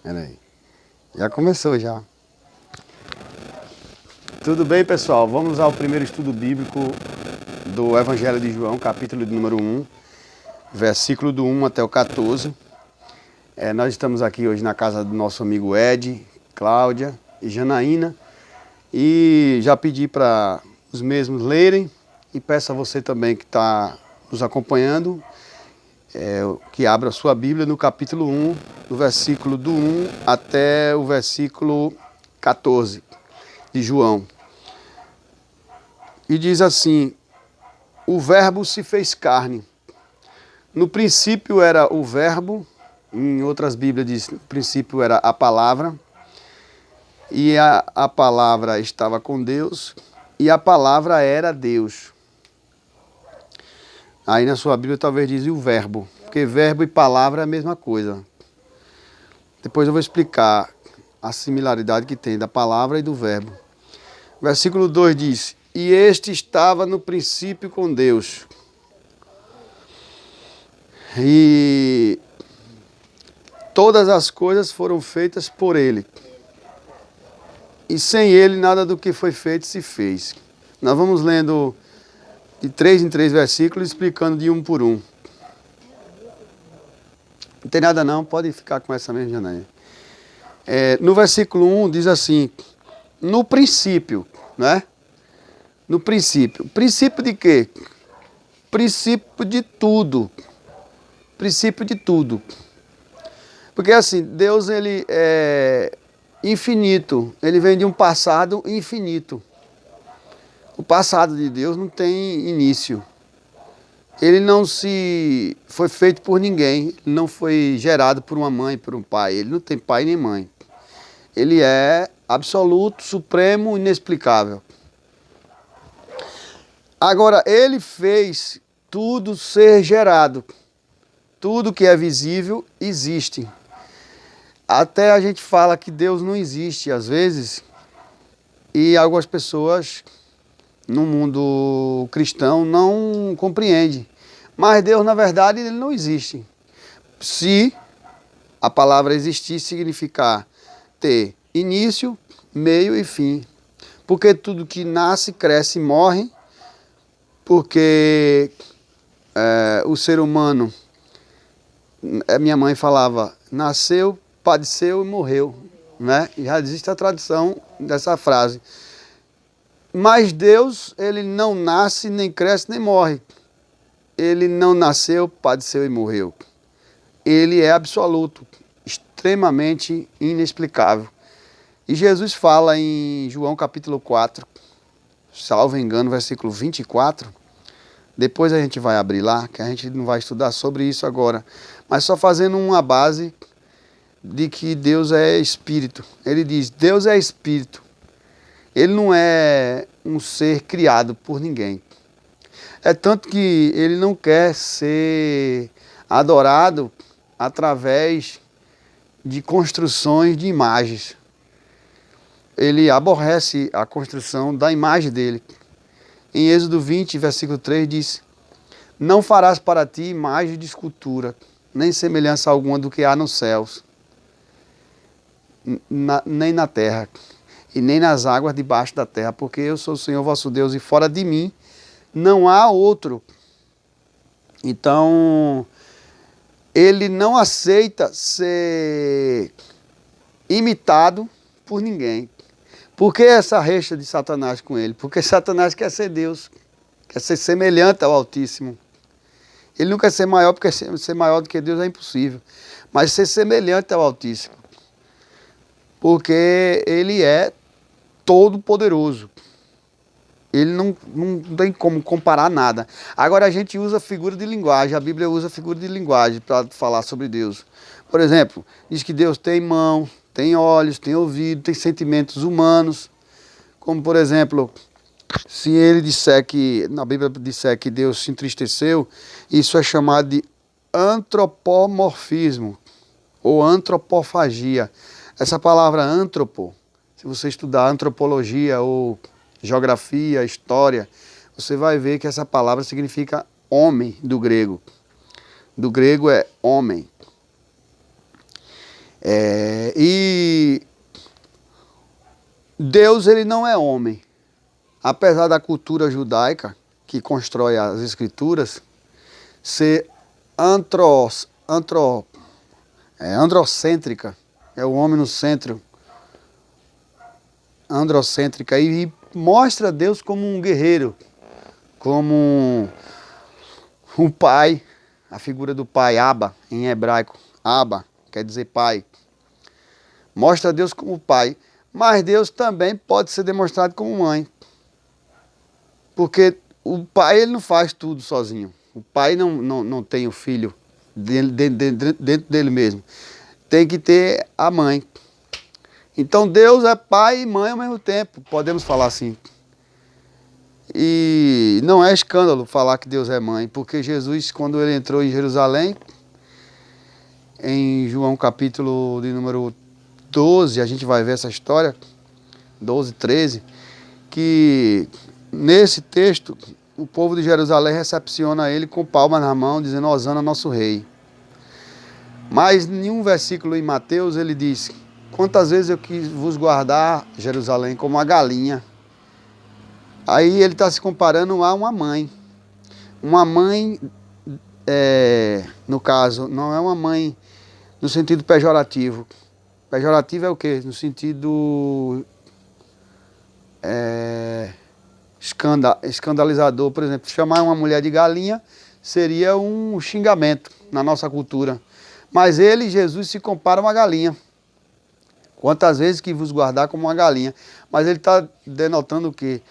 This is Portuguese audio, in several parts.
Pera aí. Já começou já. Tudo bem, pessoal? Vamos ao primeiro estudo bíblico do Evangelho de João, capítulo de número 1, versículo do 1 até o 14. Nós estamos aqui hoje na casa do nosso amigo Ed, Cláudia e Janaína. E já pedi para os mesmos lerem e peço a você também que está nos acompanhando que abra a sua Bíblia no capítulo 1, do versículo do 1 até o versículo 14 de João. E diz assim: o verbo se fez carne. No princípio era o verbo, em outras Bíblias diz, no princípio era a palavra, e a palavra estava com Deus, e a palavra era Deus. Aí na sua Bíblia talvez diz o verbo, porque verbo e palavra é a mesma coisa. Depois eu vou explicar a similaridade que tem da palavra e do verbo. Versículo 2 diz: e este estava no princípio com Deus. E todas as coisas foram feitas por ele. E sem ele nada do que foi feito se fez. Nós vamos lendo de 3 em 3 versículos, explicando de um por um. Não tem nada não, pode ficar com essa mesma janela. No versículo 1 diz assim: no princípio, né? No princípio. Princípio de quê? Princípio de tudo. Princípio de tudo. Porque assim, Deus ele é infinito. Ele vem de um passado infinito. O passado de Deus não tem início. Ele não foi feito por ninguém. Ele não foi gerado por uma mãe, por um pai. Ele não tem pai nem mãe. Ele é absoluto, supremo, inexplicável. Agora, ele fez tudo ser gerado. Tudo que é visível existe. Até a gente fala que Deus não existe às vezes, e algumas pessoas no mundo cristão não compreendem. Mas Deus, na verdade, ele não existe. Se a palavra existir, significar ter início, meio e fim. Porque tudo que nasce, cresce e morre, porque o ser humano, minha mãe falava, nasceu, padeceu e morreu, né? Já existe a tradição dessa frase. Mas Deus, ele não nasce, nem cresce, nem morre. Ele não nasceu, padeceu e morreu. Ele é absoluto, extremamente inexplicável. E Jesus fala em João capítulo 4, salvo engano, versículo 24. Depois a gente vai abrir lá, que a gente não vai estudar sobre isso agora. Mas só fazendo uma base de que Deus é espírito. Ele diz, Deus é espírito. Ele não é um ser criado por ninguém. É tanto que ele não quer ser adorado através de construções de imagens. Ele aborrece a construção da imagem dele. Em Êxodo 20, versículo 3 diz: não farás para ti imagem de escultura, nem semelhança alguma do que há nos céus, nem na terra, e nem nas águas debaixo da terra, porque eu sou o Senhor vosso Deus, e fora de mim não há outro. Então, ele não aceita ser imitado por ninguém. Por que essa rixa de Satanás com ele? Porque Satanás quer ser Deus, quer ser semelhante ao Altíssimo. Ele não quer ser maior, porque ser maior do que Deus é impossível. Mas ser semelhante ao Altíssimo. Porque ele é todo poderoso. Ele não tem como comparar nada. Agora a gente usa figura de linguagem, a Bíblia usa figura de linguagem para falar sobre Deus. Por exemplo, diz que Deus tem mão, tem olhos, tem ouvido, tem sentimentos humanos. Como por exemplo, se ele disser que, na Bíblia disser que Deus se entristeceu, isso é chamado de antropomorfismo ou antropofagia. Essa palavra antropo, se você estudar antropologia ou geografia, história, você vai ver que essa palavra significa homem do grego. Do grego é homem. E Deus, ele não é homem. Apesar da cultura judaica, que constrói as escrituras, ser androcêntrica, é o homem no centro, androcêntrica, e mostra Deus como um guerreiro, como um pai, a figura do pai, Abba, em hebraico, Abba, quer dizer pai. Mostra Deus como pai, mas Deus também pode ser demonstrado como mãe. Porque o pai, ele não faz tudo sozinho. O pai não tem o filho dentro dele mesmo. Tem que ter a mãe. Então Deus é pai e mãe ao mesmo tempo, podemos falar assim. E não é escândalo falar que Deus é mãe, porque Jesus, quando ele entrou em Jerusalém, em João capítulo de número 12, a gente vai ver essa história, 12, 13, que nesse texto o povo de Jerusalém recepciona ele com palmas na mão, dizendo: Hosana, nosso rei. Mas em um versículo em Mateus ele diz: quantas vezes eu quis vos guardar, Jerusalém, como uma galinha. Aí ele está se comparando a uma mãe. Uma mãe, no caso, não é uma mãe no sentido pejorativo. Pejorativo é o quê? No sentido escandalizador. Por exemplo, chamar uma mulher de galinha seria um xingamento na nossa cultura. Mas ele, Jesus, se compara a uma galinha. Quantas vezes que vos guardar como uma galinha. Mas ele está denotando o quê?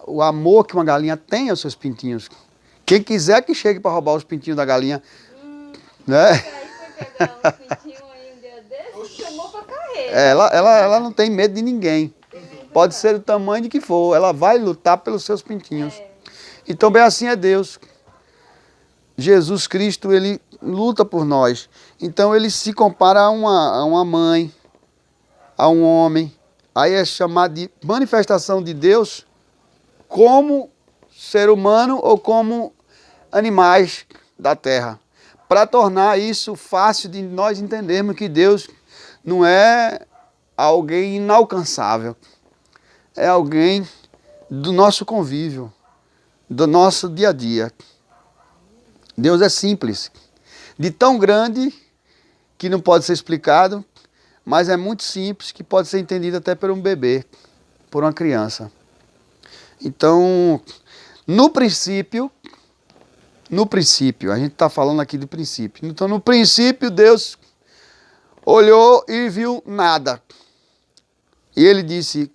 O amor que uma galinha tem aos seus pintinhos. Quem quiser que chegue para roubar os pintinhos da galinha. Né? Aí foi pegar um pintinho aí um dia desse e chamou pra carreira. Ela não tem medo de ninguém. Pode ser o tamanho de que for. Ela vai lutar pelos seus pintinhos. Então bem assim é Deus. Jesus Cristo, ele luta por nós. Então ele se compara a uma mãe, a um homem. Aí é chamado de manifestação de Deus como ser humano ou como animais da terra. Para tornar isso fácil de nós entendermos que Deus não é alguém inalcançável. É alguém do nosso convívio, do nosso dia a dia. Deus é simples, de tão grande que não pode ser explicado, mas é muito simples, que pode ser entendido até por um bebê, por uma criança. Então, no princípio, a gente está falando aqui do princípio. Então, no princípio, Deus olhou e viu nada. E ele disse: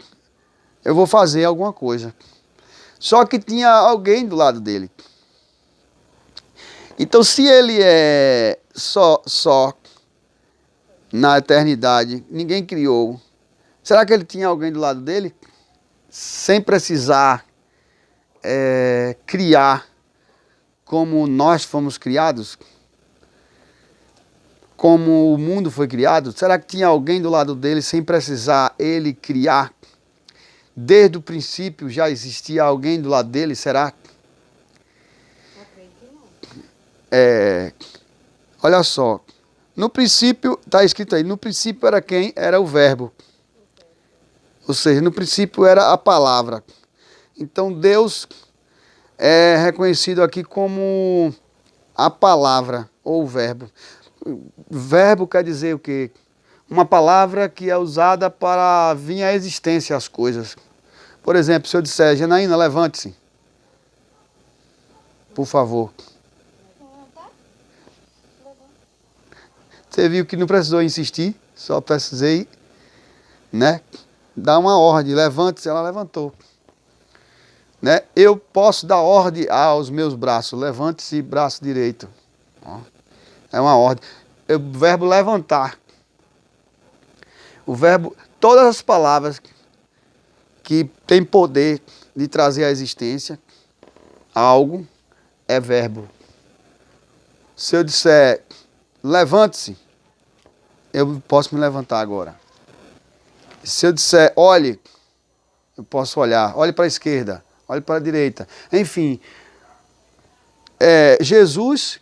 eu vou fazer alguma coisa. Só que tinha alguém do lado dele. Então, se ele é só na eternidade, ninguém criou, será que ele tinha alguém do lado dele? Sem precisar criar como nós fomos criados? Como o mundo foi criado? Será que tinha alguém do lado dele sem precisar ele criar? Desde o princípio já existia alguém do lado dele, será? Olha só, no princípio, está escrito aí, no princípio era quem? Era o verbo. Ou seja, no princípio era a palavra. Então Deus é reconhecido aqui como a palavra ou o verbo. Verbo quer dizer o quê? Uma palavra que é usada para vir à existência as coisas. Por exemplo, se eu disser: Janaína, levante-se. Por favor. Você viu que não precisou insistir, só precisei, dar uma ordem, levante-se, ela levantou. Eu posso dar ordem aos meus braços: levante-se, braço direito. É uma ordem. O verbo levantar. O verbo, todas as palavras que têm poder de trazer à existência algo, é verbo. Se eu disser: levante-se, eu posso me levantar agora. Se eu disser: olhe, eu posso olhar. Olhe para a esquerda, olhe para a direita. Enfim, Jesus,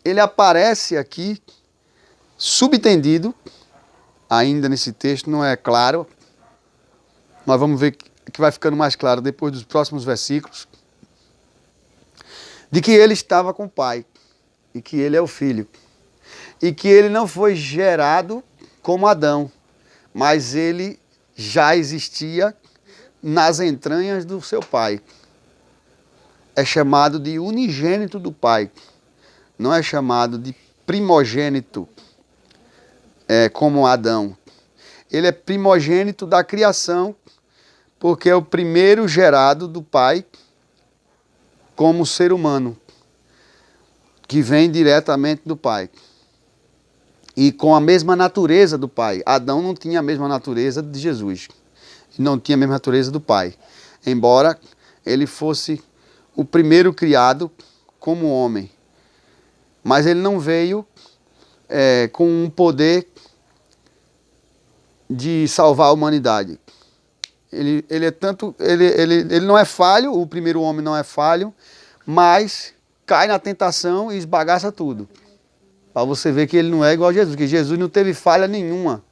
ele aparece aqui Subentendido, ainda nesse texto não é claro, nós vamos ver que vai ficando mais claro depois dos próximos versículos, de que ele estava com o Pai, e que ele é o Filho, e que ele não foi gerado como Adão, mas ele já existia nas entranhas do seu Pai. É chamado de unigênito do Pai, não é chamado de primogênito, como Adão. Ele é primogênito da criação, porque é o primeiro gerado do Pai como ser humano, que vem diretamente do Pai. E com a mesma natureza do Pai. Adão não tinha a mesma natureza de Jesus. Não tinha a mesma natureza do Pai. Embora ele fosse o primeiro criado como homem. Mas ele não veio com um poder de salvar a humanidade. Ele não é falho, o primeiro homem não é falho, mas cai na tentação e esbagaça tudo. Para você ver que ele não é igual a Jesus, que Jesus não teve falha nenhuma.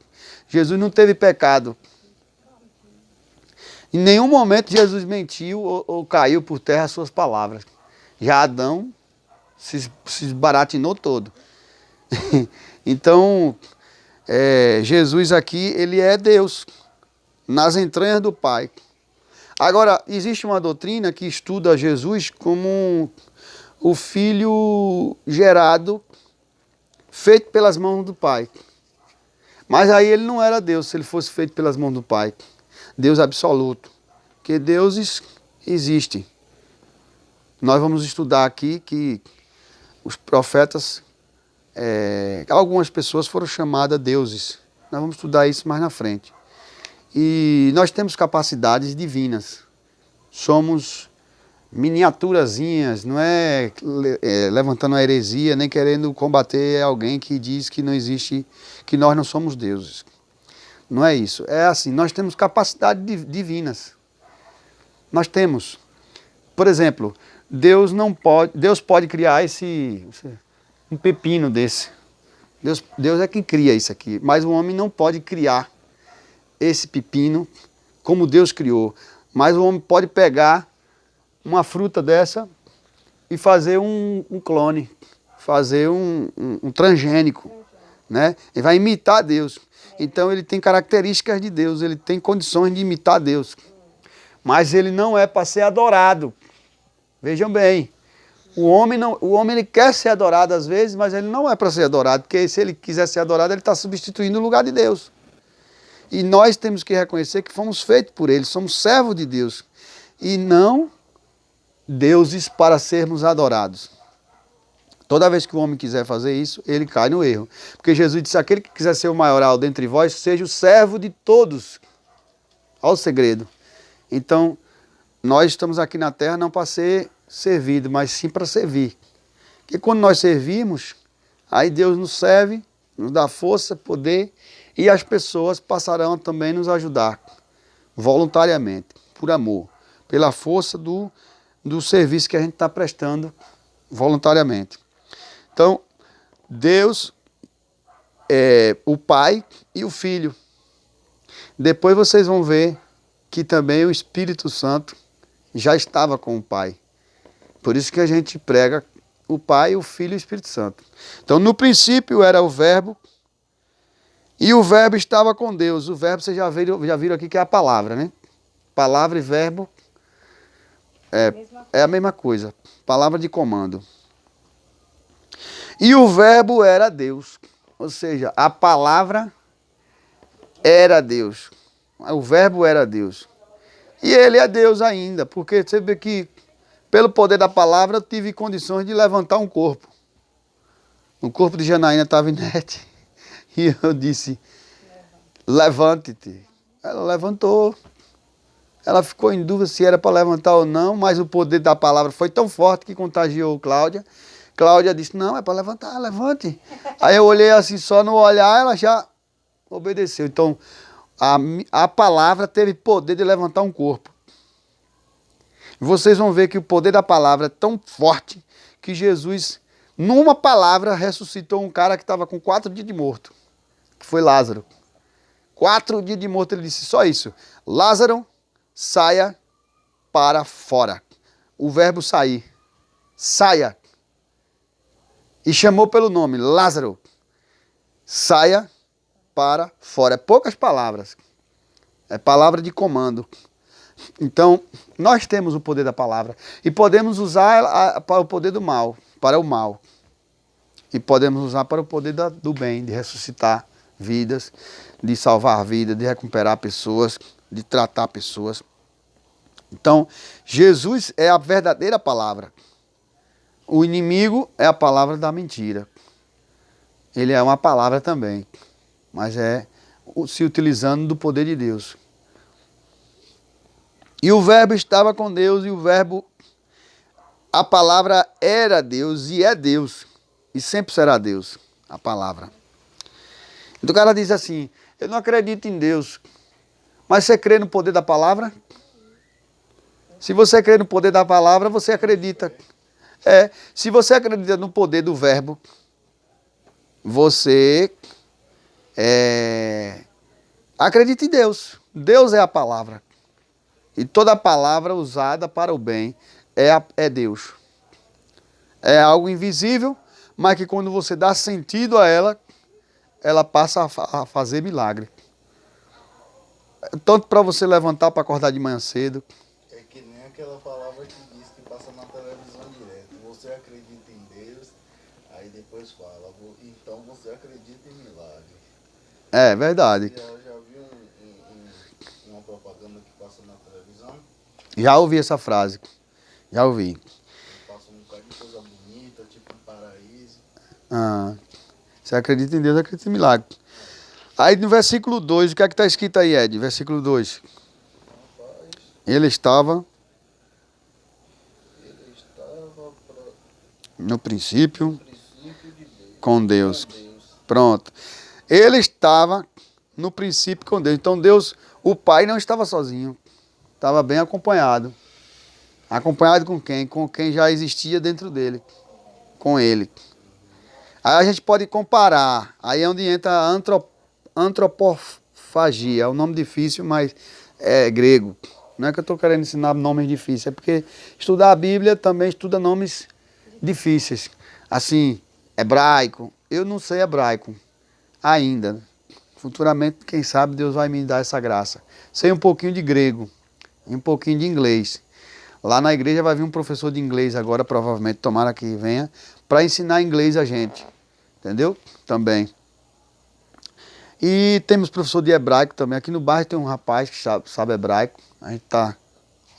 Jesus não teve pecado. Em nenhum momento Jesus mentiu ou caiu por terra as suas palavras. Já Adão se esbaratinou todo. Então, Jesus aqui, ele é Deus, nas entranhas do Pai. Agora, existe uma doutrina que estuda Jesus como o Filho gerado, feito pelas mãos do Pai. Mas aí ele não era Deus, se ele fosse feito pelas mãos do Pai. Deus absoluto. Porque deuses existem. Nós vamos estudar aqui que os profetas, algumas pessoas foram chamadas deuses. Nós vamos estudar isso mais na frente. E nós temos capacidades divinas. Somos miniaturazinhas, não é levantando a heresia, nem querendo combater alguém que diz que não existe, que nós não somos deuses. Não é isso. É assim, nós temos capacidades divinas. Nós temos. Por exemplo, Deus pode criar um pepino desse. Deus é quem cria isso aqui, mas o homem não pode criar esse pepino como Deus criou. Mas o homem pode pegar uma fruta dessa e fazer um clone, fazer um transgênico, né? Ele vai imitar Deus. Então ele tem características de Deus, ele tem condições de imitar Deus. Mas ele não é para ser adorado. Vejam bem, o homem ele quer ser adorado às vezes, mas ele não é para ser adorado, porque se ele quiser ser adorado, ele está substituindo o lugar de Deus. E nós temos que reconhecer que fomos feitos por ele, somos servos de Deus. E não deuses para sermos adorados. Toda vez que o homem quiser fazer isso, ele cai no erro. Porque Jesus disse, aquele que quiser ser o maioral dentre vós, seja o servo de todos. Olha o segredo. Então, nós estamos aqui na terra não para ser servido, mas sim para servir. Porque quando nós servimos, aí Deus nos serve, nos dá força, poder, e as pessoas passarão a também nos ajudar, voluntariamente, por amor, pela força do serviço que a gente está prestando voluntariamente. Então, Deus é o Pai e o Filho. Depois vocês vão ver que também o Espírito Santo já estava com o Pai. Por isso que a gente prega o Pai, o Filho e o Espírito Santo. Então, no princípio era o Verbo, e o Verbo estava com Deus. O Verbo, vocês já viram aqui que é a palavra, né? Palavra e verbo é a mesma coisa. Palavra de comando. E o Verbo era Deus. Ou seja, a palavra era Deus. O Verbo era Deus. E ele é Deus ainda, porque você vê que pelo poder da palavra eu tive condições de levantar um corpo. O corpo de Janaína estava inerte. E eu disse, levante-te. Ela levantou. Ela ficou em dúvida se era para levantar ou não, mas o poder da palavra foi tão forte que contagiou Cláudia. Cláudia disse, não, é para levantar, levante. Aí eu olhei assim, só no olhar, ela já obedeceu. Então, a palavra teve poder de levantar um corpo. Vocês vão ver que o poder da palavra é tão forte que Jesus Numa palavra, ressuscitou um cara que estava com 4 dias de morto, que foi Lázaro. 4 dias de morto, ele disse só isso. Lázaro, saia para fora. O verbo sair. Saia. E chamou pelo nome, Lázaro. Saia para fora. É poucas palavras. É palavra de comando. Então, nós temos o poder da palavra. E podemos usar para o poder do mal, para o mal. E podemos usar para o poder do bem, de ressuscitar vidas, de salvar vidas, de recuperar pessoas, de tratar pessoas. Então, Jesus é a verdadeira palavra. O inimigo é a palavra da mentira. Ele é uma palavra também, mas é se utilizando do poder de Deus. E o verbo estava com Deus, e o verbo, a palavra era Deus e é Deus. E sempre será Deus, a palavra. Então o cara diz assim, eu não acredito em Deus, mas você crê no poder da palavra? Se você crê no poder da palavra, você acredita. Se você acredita no poder do verbo, você acredita em Deus. Deus é a palavra. E toda palavra usada para o bem é Deus. É algo invisível, mas que quando você dá sentido a ela, ela passa a fazer milagre. Tanto para você levantar para acordar de manhã cedo. É que nem aquela palavra que diz que passa na televisão direto. Você acredita em Deus, aí depois fala, então você acredita em milagre. É verdade. Já viu uma propaganda que passa na televisão? Já ouvi essa frase. Já ouvi. Passa um bocado de coisa bonita, tipo um paraíso. Você acredita em Deus, acredita em milagre. Aí no versículo 2, o que é que está escrito aí, Ed? Versículo 2. Ele estava no princípio com Deus. Pronto. Ele estava no princípio com Deus. Então Deus, o Pai não estava sozinho. Estava bem acompanhado. Acompanhado com quem? Com quem já existia dentro dele. Com ele. Aí a gente pode comparar. Aí é onde entra a antropofagia. É um nome difícil, mas é grego. Não é que eu estou querendo ensinar nomes difíceis. É porque estudar a Bíblia também estuda nomes difíceis. Assim, hebraico. Eu não sei hebraico ainda. Futuramente, quem sabe, Deus vai me dar essa graça. Sei um pouquinho de grego e um pouquinho de inglês. Lá na igreja vai vir um professor de inglês agora, provavelmente, tomara que venha, para ensinar inglês a gente. Entendeu? Também. E temos professor de hebraico também. Aqui no bairro tem um rapaz que sabe hebraico. A gente está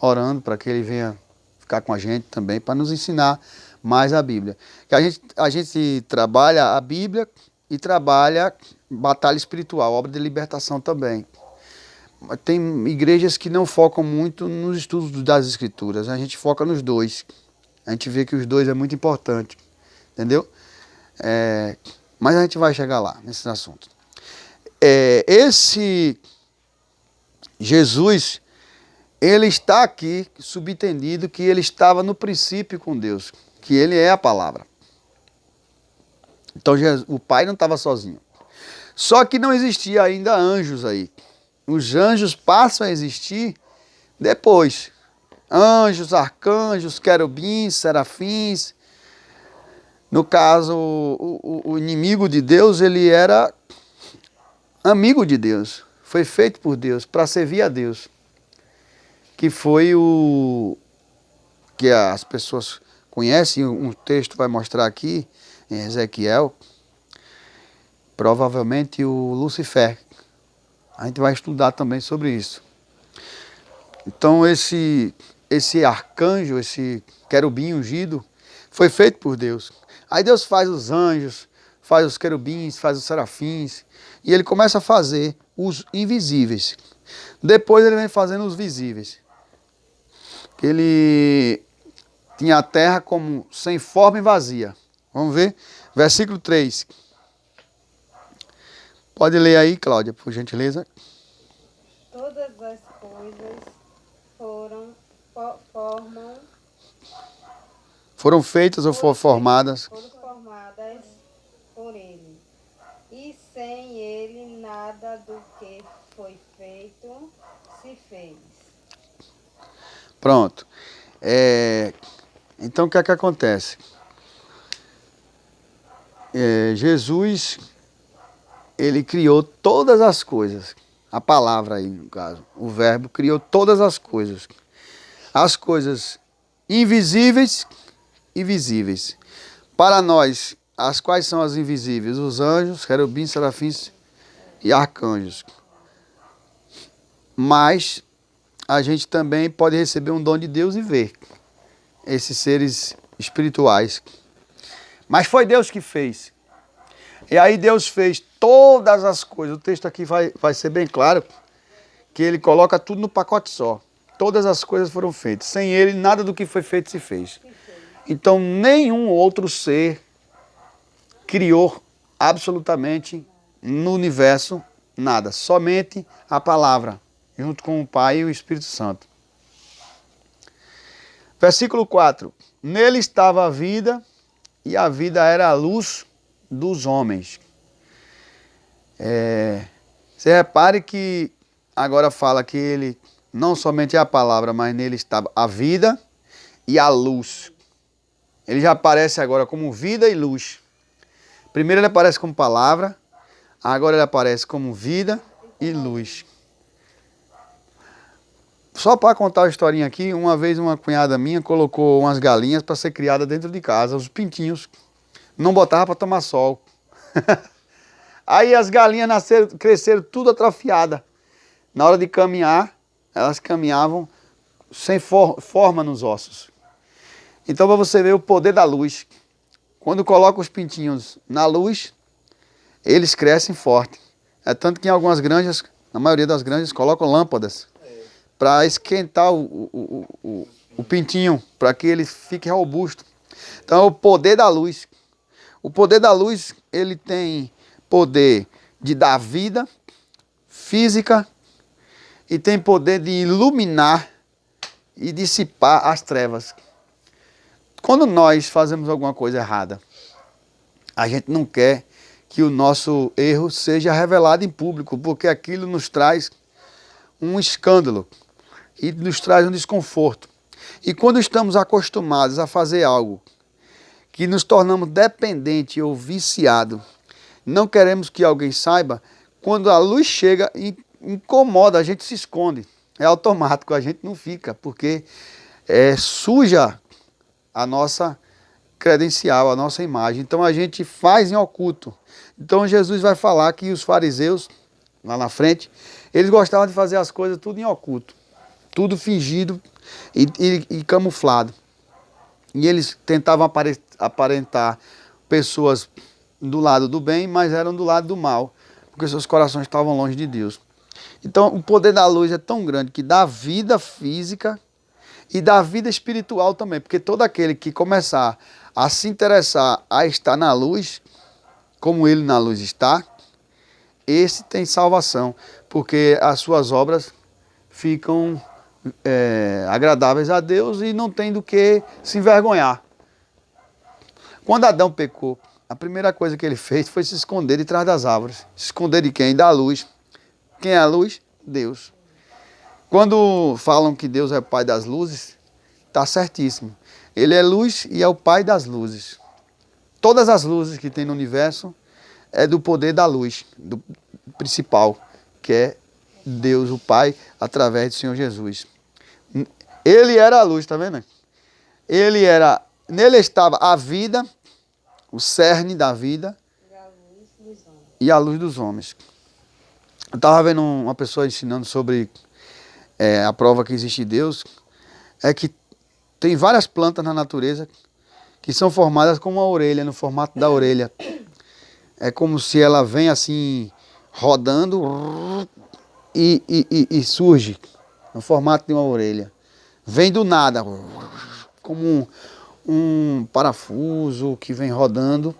orando para que ele venha ficar com a gente também, para nos ensinar mais a Bíblia. Que a gente trabalha a Bíblia e trabalha batalha espiritual, obra de libertação também. Tem igrejas que não focam muito nos estudos das Escrituras. A gente foca nos dois. A gente vê que os dois é muito importante. Entendeu? Mas a gente vai chegar lá, nesse assunto. Esse Jesus, ele está aqui subentendido que ele estava no princípio com Deus, que ele é a palavra. Então o Pai não estava sozinho. Só que não existia ainda anjos aí. Os anjos passam a existir depois. Anjos, arcanjos, querubins, serafins. No caso, o inimigo de Deus, ele era amigo de Deus. Foi feito por Deus, para servir a Deus. Que foi o que as pessoas conhecem, um texto vai mostrar aqui, em Ezequiel, provavelmente o Lucifer. A gente vai estudar também sobre isso. Então esse arcanjo, esse querubim ungido, foi feito por Deus. Aí Deus faz os anjos, faz os querubins, faz os serafins, e ele começa a fazer os invisíveis. Depois ele vem fazendo os visíveis. Ele tinha a terra como sem forma e vazia. Vamos ver? Versículo 3. Pode ler aí, Cláudia, por gentileza. Todas as coisas Foram feitas ou foram formadas foram sem ele nada do que foi feito se fez. Pronto. Então o que é que acontece? Jesus, ele criou todas as coisas. A palavra aí, no caso, o verbo criou todas as coisas. As coisas invisíveis e visíveis. Para nós, as quais são as invisíveis? Os anjos, querubins, serafins e arcanjos. Mas a gente também pode receber um dom de Deus e ver esses seres espirituais. Mas foi Deus que fez. E aí Deus fez todas as coisas. O texto aqui vai ser bem claro, que ele coloca tudo no pacote só. Todas as coisas foram feitas. Sem ele, nada do que foi feito se fez. Então, nenhum outro ser criou absolutamente no universo nada. Somente a palavra, junto com o Pai e o Espírito Santo. Versículo 4. Nele estava a vida, e a vida era a luz dos homens. Você repare que agora fala que ele não somente é a palavra, mas nele estava a vida e a luz. Ele já aparece agora como vida e luz. Primeiro ele aparece como palavra, agora ele aparece como vida e luz. Só para contar uma historinha aqui, uma vez uma cunhada minha colocou umas galinhas para ser criada dentro de casa, os pintinhos. Não botava para tomar sol. Aí as galinhas nasceram, cresceram tudo atrofiadas. Na hora de caminhar, elas caminhavam sem forma nos ossos. Então, para você ver o poder da luz, quando coloca os pintinhos na luz, eles crescem forte. É tanto que em algumas granjas, na maioria das granjas, colocam lâmpadas para esquentar o pintinho, para que ele fique robusto. Então, é o poder da luz. O poder da luz, ele tem poder de dar vida física e tem poder de iluminar e dissipar as trevas. Quando nós fazemos alguma coisa errada, a gente não quer que o nosso erro seja revelado em público, porque aquilo nos traz um escândalo e nos traz um desconforto. E quando estamos acostumados a fazer algo que nos tornamos dependentes ou viciados, não queremos que alguém saiba, quando a luz chega e incomoda, a gente se esconde. É automático, a gente não fica, porque suja a nossa credencial, a nossa imagem. Então a gente faz em oculto. Então Jesus vai falar que os fariseus, lá na frente, eles gostavam de fazer as coisas tudo em oculto. Tudo fingido e camuflado. E eles tentavam aparentar pessoas do lado do bem, mas eram do lado do mal, porque seus corações estavam longe de Deus. Então o poder da luz é tão grande que dá vida física e dá vida espiritual também, porque todo aquele que começar a se interessar a estar na luz, como ele na luz está, esse tem salvação, porque as suas obras ficam agradáveis a Deus e não tem do que se envergonhar. Quando Adão pecou, a primeira coisa que ele fez foi se esconder de trás das árvores. Se esconder de quem? Da luz. Quem é a luz? Deus. Quando falam que Deus é o pai das luzes, está certíssimo. Ele é luz e é o pai das luzes. Todas as luzes que tem no universo é do poder da luz, do principal, que é Deus, o Pai, através do Senhor Jesus. Ele era a luz, está vendo? Nele estava a vida, o cerne da vida e a luz dos homens. Eu estava vendo uma pessoa ensinando sobre a prova que existe Deus, é que tem várias plantas na natureza que são formadas como uma orelha, no formato da orelha. É como se ela vem assim, rodando e surge no formato de uma orelha. Vem do nada, como um parafuso que vem rodando.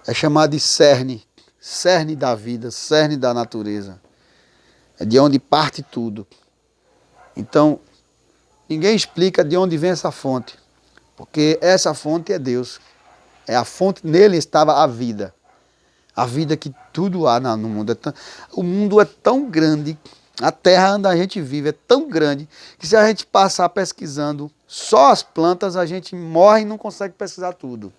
É chamado de cerne, cerne da vida, cerne da natureza. É de onde parte tudo. Então, ninguém explica de onde vem essa fonte, porque essa fonte é Deus. É a fonte, nele estava a vida que Tudo há no mundo. O mundo é tão grande, a terra onde a gente vive é tão grande, que se a gente passar pesquisando só as plantas, a gente morre e não consegue pesquisar tudo.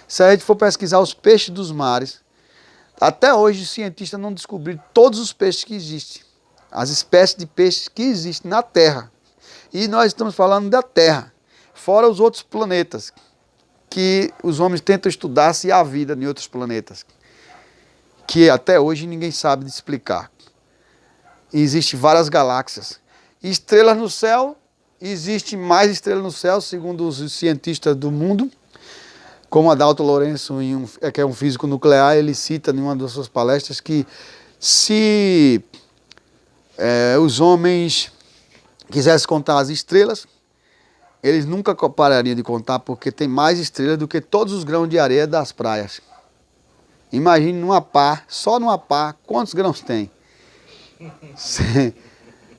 Se a gente for pesquisar os peixes dos mares, até hoje os cientistas não descobriram todos os peixes que existem, as espécies de peixes que existem na Terra. E nós estamos falando da Terra, fora os outros planetas, que os homens tentam estudar se há vida em outros planetas, que até hoje ninguém sabe de explicar. Existem várias galáxias. Estrelas no céu, existe mais estrelas no céu, segundo os cientistas do mundo, como Adalto Lourenço, que é um físico nuclear, ele cita em uma das suas palestras que se os homens quisessem contar as estrelas, eles nunca parariam de contar, porque tem mais estrelas do que todos os grãos de areia das praias. Imagine numa pá, só numa pá, quantos grãos tem?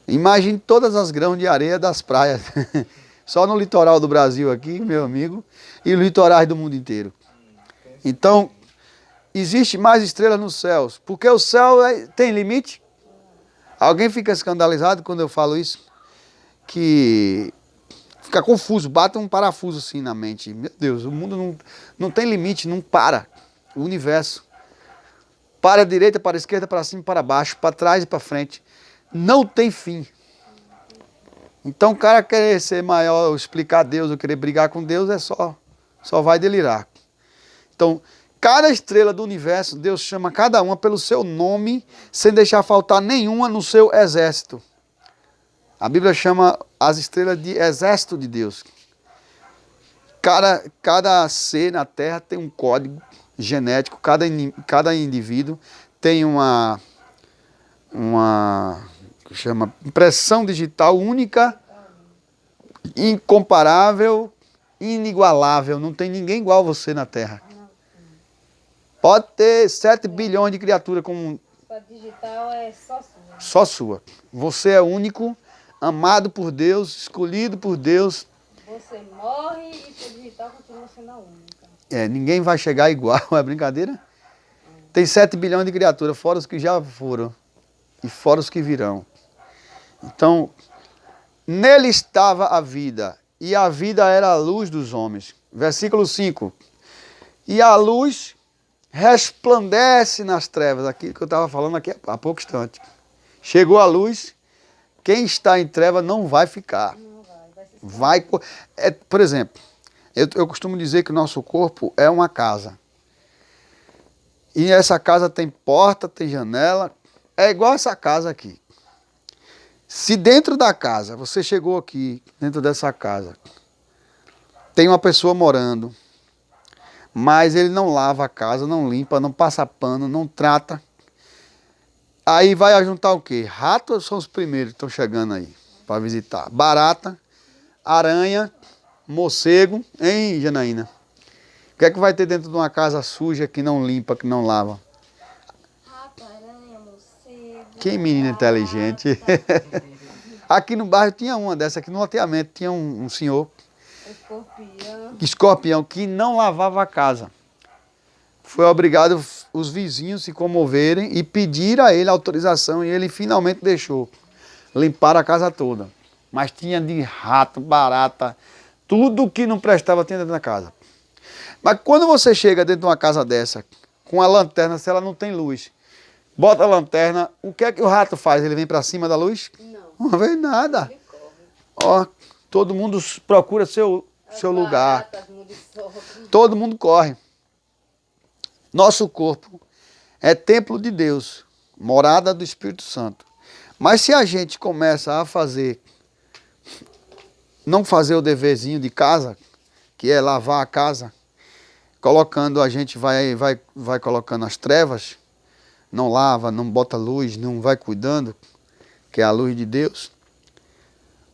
Imagine todas as grãos de areia das praias. Só no litoral do Brasil aqui, meu amigo, e litorais do mundo inteiro. Então, existe mais estrelas nos céus, porque o céu tem limite. Alguém fica escandalizado quando eu falo isso? Que fica confuso, bate um parafuso assim na mente. Meu Deus, o mundo não tem limite, não para. O universo. Para a direita, para a esquerda, para cima, para baixo, para trás e para frente. Não tem fim. Então o cara querer ser maior, explicar Deus, ou querer brigar com Deus, só vai delirar. Então, cada estrela do universo, Deus chama cada uma pelo seu nome, sem deixar faltar nenhuma no seu exército. A Bíblia chama as estrelas de exército de Deus. Cada ser na Terra tem um código genético, cada indivíduo tem uma chama impressão digital única, incomparável, inigualável. Não tem ninguém igual a você na Terra. Pode ter 7 bilhões de criaturas como... Sua digital é só sua. Só sua. Você é único, amado por Deus, escolhido por Deus. Você morre e sua digital continua sendo a única. Ninguém vai chegar igual, é brincadeira? Tem 7 bilhões de criaturas, fora os que já foram e fora os que virão. Então, nele estava a vida, e a vida era a luz dos homens. Versículo 5. E a luz resplandece nas trevas, aquilo que eu estava falando aqui há pouco instante. Chegou a luz, quem está em treva não vai ficar. Não vai Vai, por exemplo, eu costumo dizer que o nosso corpo é uma casa. E essa casa tem porta, tem janela, é igual essa casa aqui. Se dentro da casa, você chegou aqui, dentro dessa casa, tem uma pessoa morando, mas ele não lava a casa, não limpa, não passa pano, não trata. Aí vai ajuntar o quê? Ratos são os primeiros que estão chegando aí para visitar. Barata, aranha, morcego, hein, Janaína? O que é que vai ter dentro de uma casa suja que não limpa, que não lava? Rato, aranha, morcego. Que menina inteligente. Aqui no bairro tinha uma dessa, aqui no loteamento tinha um senhor, escorpião, que não lavava a casa. Foi obrigado os vizinhos se comoverem e pedir a ele autorização, e ele finalmente deixou limpar a casa toda. Mas tinha de rato, barata, tudo que não prestava tinha dentro da casa. Mas quando você chega dentro de uma casa dessa, com a lanterna, se ela não tem luz, bota a lanterna, o que é que o rato faz? Ele vem para cima da luz? Não vê nada. Ó, todo mundo procura seu lugar. Todo mundo corre. Nosso corpo é templo de Deus, morada do Espírito Santo. Mas se a gente começa a não fazer o deverzinho de casa, que é lavar a casa, a gente vai colocando as trevas, não lava, não bota luz, não vai cuidando, que é a luz de Deus.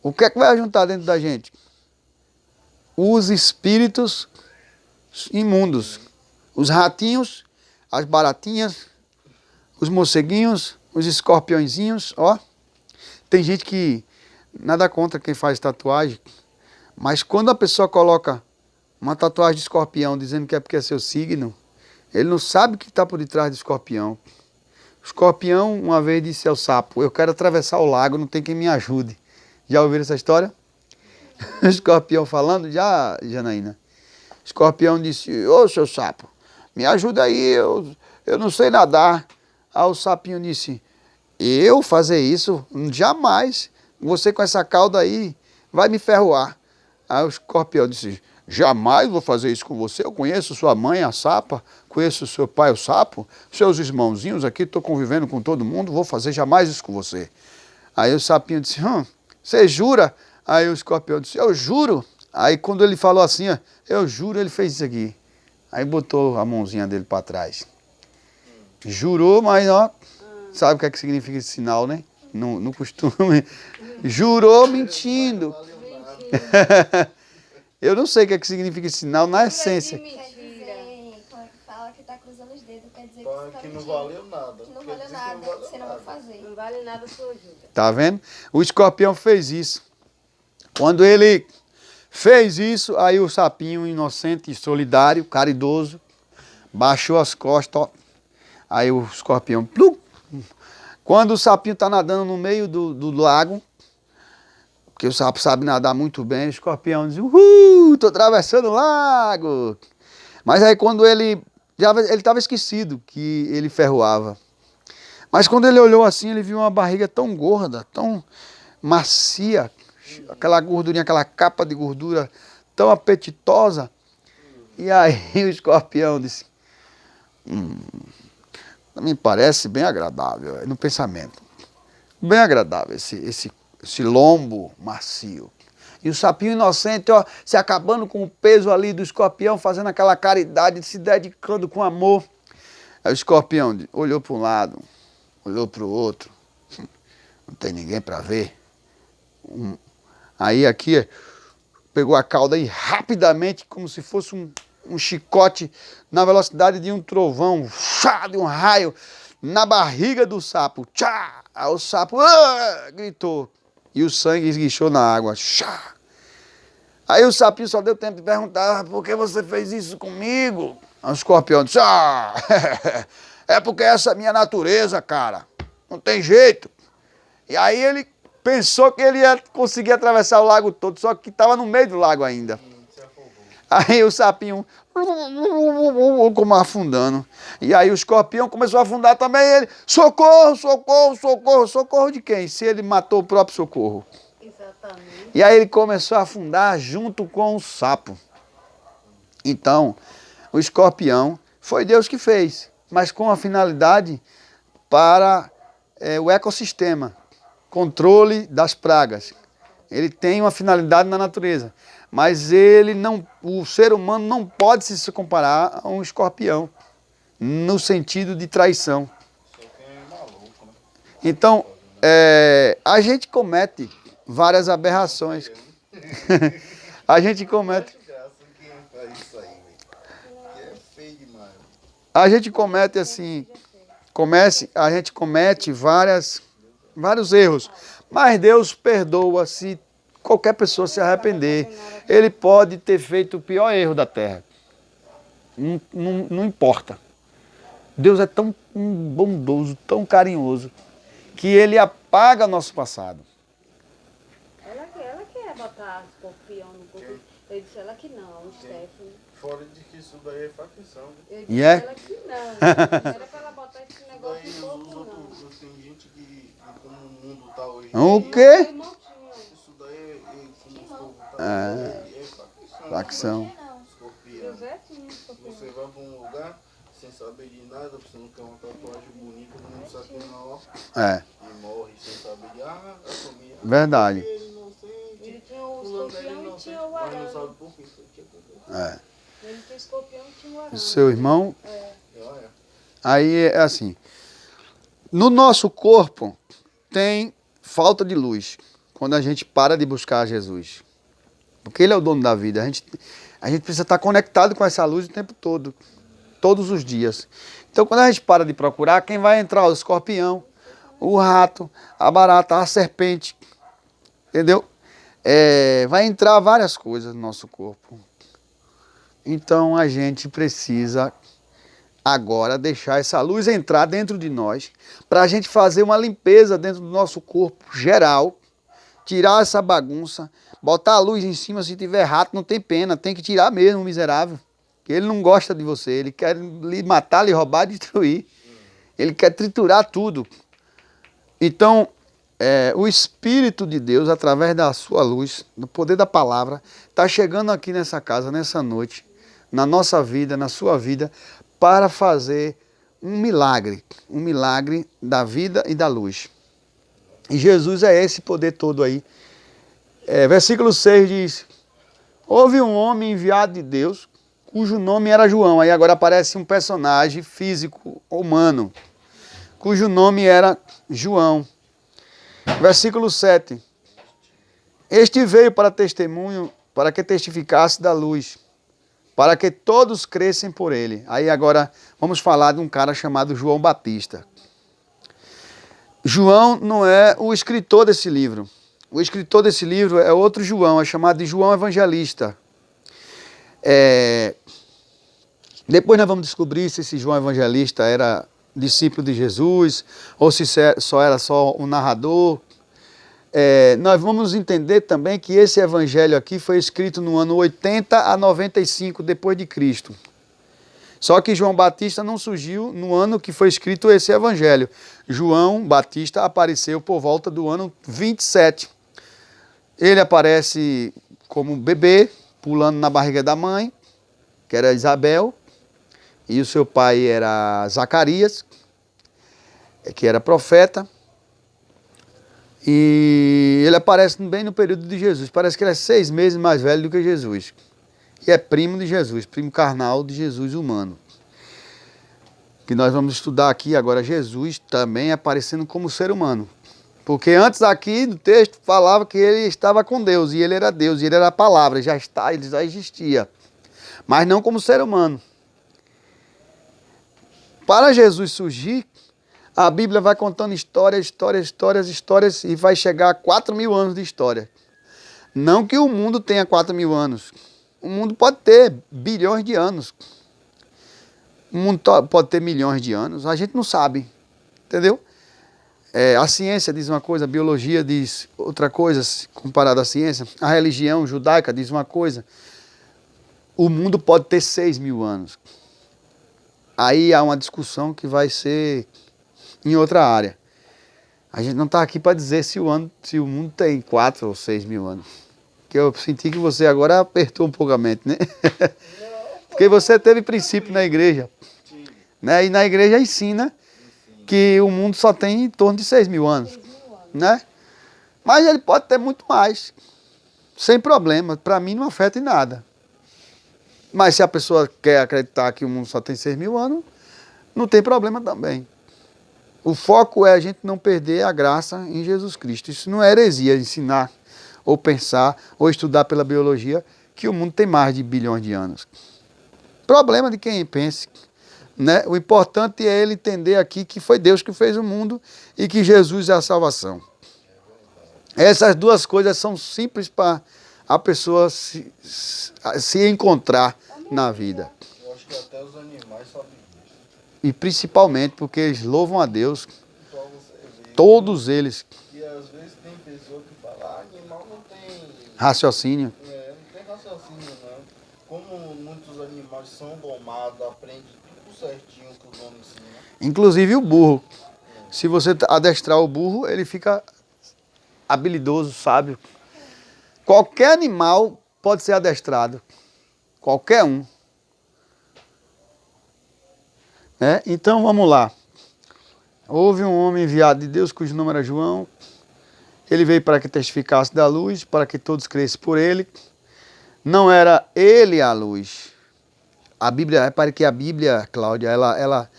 O que é que vai juntar dentro da gente? Os espíritos imundos, os ratinhos, as baratinhas, os morceguinhos, os escorpiõezinhos, ó. Tem gente que nada contra quem faz tatuagem, mas quando a pessoa coloca uma tatuagem de escorpião dizendo que é porque é seu signo, Ele não sabe o que está por detrás do escorpião. O escorpião uma vez disse ao sapo, eu quero atravessar o lago, não tem quem me ajude. Já ouviram essa história? O escorpião falando? Já, Janaína. O escorpião disse, ô seu sapo, me ajuda aí, eu não sei nadar. Aí o sapinho disse, eu fazer isso? Jamais. Você com essa cauda aí vai me ferroar. Aí o escorpião disse, jamais vou fazer isso com você. Eu conheço sua mãe, a sapa, conheço seu pai, o sapo, seus irmãozinhos aqui, estou convivendo com todo mundo, vou fazer jamais isso com você. Aí o sapinho disse, você jura? Aí o escorpião disse, eu juro. Aí quando ele falou assim, ó, eu juro, ele fez isso aqui. Aí botou a mãozinha dele para trás. Jurou, mas ó, sabe o que é que significa esse sinal, né? No costume. Jurou mentindo. Eu não sei o que é que significa esse sinal na essência. Quer dizer, quando fala que tá cruzando os dedos, quer dizer Fala que você tá que não mentindo. valeu nada. Que não Quer valeu dizer nada, que não valeu você não vai nada. fazer. Não vale nada a sua ajuda. Tá vendo? O escorpião fez isso. Quando ele fez isso, aí o sapinho inocente, solidário, caridoso, baixou as costas, ó. Aí o escorpião, plum. Quando o sapinho está nadando no meio do lago, porque o sapo sabe nadar muito bem, o escorpião diz, estou atravessando o lago. Mas aí quando ele estava esquecido que ele ferroava. Mas quando ele olhou assim, ele viu uma barriga tão gorda, tão macia, aquela gordurinha, aquela capa de gordura tão apetitosa. E aí o escorpião disse, me parece bem agradável, no pensamento. Bem agradável esse lombo macio. E o sapinho inocente, ó, se acabando com o peso ali do escorpião, fazendo aquela caridade, se dedicando com amor. Aí o escorpião olhou para um lado, olhou para o outro. Não tem ninguém para ver. Aí aqui, pegou a cauda e rapidamente, como se fosse um chicote na velocidade de um trovão, de um raio, na barriga do sapo. Tchá! Aí o sapo gritou e o sangue esguichou na água. Tchá! Aí o sapinho só deu tempo de perguntar, por que você fez isso comigo? Aí o escorpião disse, é porque essa é a minha natureza, cara. Não tem jeito. E aí ele pensou que ele ia conseguir atravessar o lago todo, só que estava no meio do lago ainda. Aí o sapinho, como afundando. E aí o escorpião começou a afundar também. Ele, socorro, socorro, socorro. Socorro de quem? Se ele matou o próprio socorro. Exatamente. E aí ele começou a afundar junto com o sapo. Então, o escorpião foi Deus que fez, mas com a finalidade para o ecossistema, controle das pragas. Ele tem uma finalidade na natureza, mas o ser humano não pode se comparar a um escorpião, no sentido de traição. Só quem é maluco, né? Então, a gente comete várias aberrações. A gente comete... Graça, quem faz isso aí, velho? Que é feio demais. A gente comete assim... A gente comete vários erros. Mas Deus perdoa se qualquer pessoa se arrepender. Ele pode ter feito o pior erro da terra. Não importa. Deus é tão bondoso, tão carinhoso, que ele apaga nosso passado. Ela quer botar escorpião no corpo. Eu disse ela que não, o Stephanie. Fora de que isso daí é facção, né? Eu E disse é? ela que não. Não era pra ela botar esse Isso negócio daí no os corpo, não. outros, tem gente que, como o mundo tá hoje. O Meu quê? irmão tinha. Isso daí como o povo tá hoje, é facção. Facção. Escorpião. José tinha escorpião. Você vai pra um lugar sem saber de nada, você não quer uma tatuagem bonita, não sabe que não, É, e morre sem saber de a família. verdade. Ele inocente. Ele tinha o Fulano era escorpião e inocente, tinha o mas não arame. sabe por que foi que aconteceu. É. Ele tinha escorpião e tinha o arame. Seu irmão, Olha, aí é assim. No nosso corpo tem falta de luz quando a gente para de buscar Jesus. Porque ele é o dono da vida. A gente precisa estar conectado com essa luz o tempo todo. Todos os dias. Então quando a gente para de procurar, quem vai entrar? O escorpião, o rato, a barata, a serpente. Entendeu? Vai entrar várias coisas no nosso corpo. Então a gente precisa agora deixar essa luz entrar dentro de nós, para a gente fazer uma limpeza dentro do nosso corpo geral, tirar essa bagunça, botar a luz em cima. Se tiver rato, não tem pena, tem que tirar mesmo, miserável. Ele não gosta de você, ele quer lhe matar, lhe roubar, destruir. Ele quer triturar tudo. Então, o Espírito de Deus, através da sua luz, do poder da palavra, está chegando aqui nessa casa, nessa noite, na nossa vida, na sua vida, para fazer um milagre da vida e da luz. E Jesus é esse poder todo aí. Versículo 6 diz: houve um homem enviado de Deus, cujo nome era João. Aí agora aparece um personagem físico, humano, cujo nome era João. Versículo 7. Este veio para testemunho, para que testificasse da luz, para que todos crescem por ele. Aí agora vamos falar de um cara chamado João Batista. João não é o escritor desse livro. O escritor desse livro é outro João, é chamado de João Evangelista. Depois nós vamos descobrir se esse João Evangelista era discípulo de Jesus, ou se só era um narrador. Nós vamos entender também que esse evangelho aqui foi escrito no ano 80 a 95 depois de Cristo. Só que João Batista não surgiu no ano que foi escrito esse evangelho. João Batista apareceu por volta do ano 27. Ele aparece como bebê, pulando na barriga da mãe, que era Isabel, e o seu pai era Zacarias, que era profeta. E ele aparece bem no período de Jesus. Parece que ele é 6 meses mais velho do que Jesus. E é primo de Jesus, primo carnal de Jesus humano. Que nós vamos estudar aqui agora Jesus também aparecendo como ser humano. Porque antes aqui no texto falava que ele estava com Deus, e ele era Deus, e ele era a palavra, ele já existia. Mas não como ser humano. Para Jesus surgir, a Bíblia vai contando histórias, e vai chegar a 4.000 anos de história. Não que o mundo tenha 4.000 anos. O mundo pode ter bilhões de anos. O mundo pode ter milhões de anos. A gente não sabe. Entendeu? A ciência diz uma coisa, a biologia diz outra coisa comparada à ciência. A religião judaica diz uma coisa. O mundo pode ter 6.000 anos. Aí há uma discussão que vai ser em outra área. A gente não está aqui para dizer se o mundo tem 4 ou 6.000 anos. Que eu senti que você agora apertou um pouco a mente, né? Porque você teve princípio na igreja. Né? E na igreja ensina que o mundo só tem em torno de 6.000 anos. Né? Mas ele pode ter muito mais. Sem problema. Para mim não afeta em nada. Mas se a pessoa quer acreditar que o mundo só tem 6.000 anos, não tem problema também. O foco é a gente não perder a graça em Jesus Cristo. Isso não é heresia, ensinar, ou pensar, ou estudar pela biologia, que o mundo tem mais de bilhões de anos. Problema de quem pense. Né? O importante é ele entender aqui que foi Deus que fez o mundo e que Jesus é a salvação. Essas duas coisas são simples para a pessoa se encontrar na vida. Eu acho que até os animais sabem disso. E principalmente porque eles louvam a Deus, Só você vê. todos eles, E às vezes tem pessoa que fala, animal não tem. raciocínio. Não tem raciocínio não. Como muitos animais são domados, aprendem tudo certinho que o dono ensina. Inclusive o burro. Se você adestrar o burro, ele fica habilidoso, sábio. Qualquer animal pode ser adestrado. Qualquer um. Então vamos lá. Houve um homem enviado de Deus, cujo nome era João. Ele veio para que testificasse da luz, para que todos crescem por ele. Não era ele a luz. A Bíblia, repare que a Bíblia, Cláudia, ela